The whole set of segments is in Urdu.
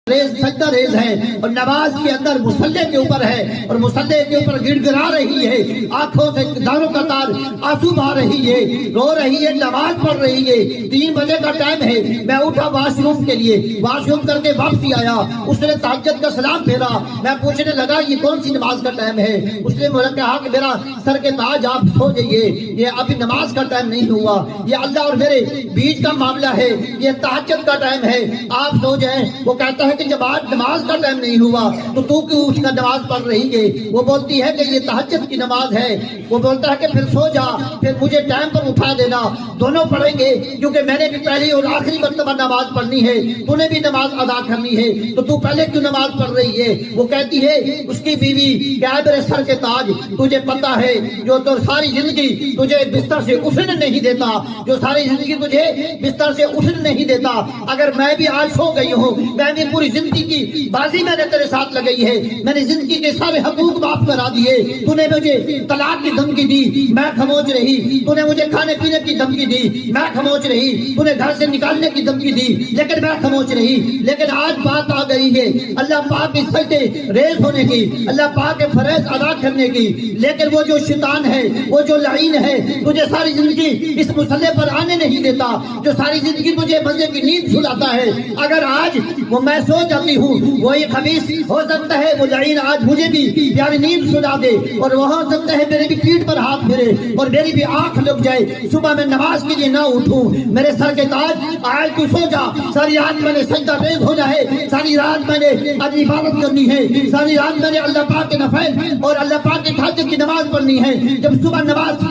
سجدہ ریز ہے اور نماز کے اندر مصلی کے اوپر ہے اور مصلی کے اوپر گڑ گڑا رہی ہے، آنکھوں سے داروں کا تار آنسو بہا رہی ہے، رو رہی ہے، نماز پڑھ رہی ہے۔ 3 بجے کا ٹائم ہے، میں اٹھا واش روم کے لیے، واش روم کر کے واپسی آیا، اس نے تہجد کا سلام پھیرا، میں پوچھنے لگا یہ کون سی نماز کا ٹائم ہے؟ اس نے مجھے کہا کہ میرا سر کے تاج آپ سو جائیے، یہ ابھی نماز کا ٹائم نہیں ہوا، یہ اللہ اور میرے بیچ کا معاملہ ہے، یہ تہجد کا ٹائم ہے، آپ سو جائیں۔ وہ کہتا ہے کہ جب آج نماز کا ٹائم نہیں ہوا تو کیوں اٹھ کر نماز پڑھ رہی ہے؟ وہ بولتی ہے کہ یہ تہجد کی نماز ہے۔ وہ بولتا ہے کہ پھر سو جا، پھر مجھے ٹائم پر اٹھا دینا، دونوں پڑھیں گے، کیونکہ میں نے بھی پہلی اور آخری مرتبہ نماز پڑھنی ہے، تو نے بھی نماز ادا کرنی ہے، تو پہلے کیوں نماز پڑھ رہی ہے؟ وہ کہتی ہے اس کی بیوی کہ اے میرے سر کے تاج، تجھے پتا ہے جو تو ساری زندگی تجھے بستر سے اٹھنے نہیں دیتا، جو ساری زندگی تجھے بستر سے اٹھنے نہیں دیتا، اگر میں بھی آج سو گئی ہوں، میں بھی پوری زندگی کی بازی میں نے تیرے ساتھ لگائی ہے، میں نے زندگی کے سارے حقوق معاف کرا دیے، تو نے مجھے طلاق کی دھمکی دی، میں خاموش رہی، تو نے مجھے کھانے پینے کی دھمکی دی، میں خاموش رہی، تو نے گھر سے نکالنے کی دھمکی دی، لیکن میں خاموش رہی۔ لیکن آج بات آ گئی ہے اللہ پاک کے سجدے ریز ہونے کی، اللہ پاک کے فرائض ادا کرنے کی، لیکن وہ جو شیطان ہے، وہ جو لعین ہے، تجھے ساری زندگی اس مصلی پر آنے نہیں دیتا، جو ساری زندگی تجھے مزے کی نیند سلاتا ہے، اگر آج وہ میں سو جاتی ہوں، وہی خبیث ہو سکتا ہے وہ لعین آج مجھے بھی پیاری نیند سلا دے، اور وہ ہو سکتا ہے میرے بھی پیٹھ پر ہاتھ پھیرے اور میری بھی آنکھ لگ جائے، صبح میں نماز کے لیے نہ اٹھوں۔ میرے سر کے تاج آج تو سو جا، ساری رات میں نے سجدہ ریز ہونا ہے، ساری رات میں نے آج عبادت کرنی ہے، ساری رات میں نے اللہ پاک کے نفل اور اللہ پاک کے تہجد کی نماز پڑھنی ہے۔ جب صبح نماز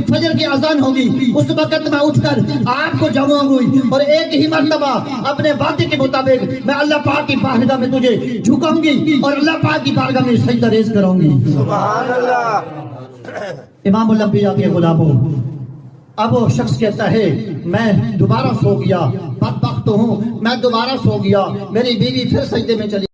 فجر کی اذان ہوگی اس وقت میں اٹھ کر آپ کو جگاؤں گی اور ایک ہی مرتبہ اپنے وعدے کے مطابق میں اللہ پاک کی بارگاہ میں تجھے جھکاؤں گی اور اللہ پاک کی بارگاہ میں سجدہ ریز کراؤں گی۔ سبحان اللہ۔ امام الانبیاء کے غلاموں، اب وہ شخص کہتا ہے میں دوبارہ سو گیا، بدبخت ہوں، میں دوبارہ سو گیا، میری بیوی پھر سجدے میں چلی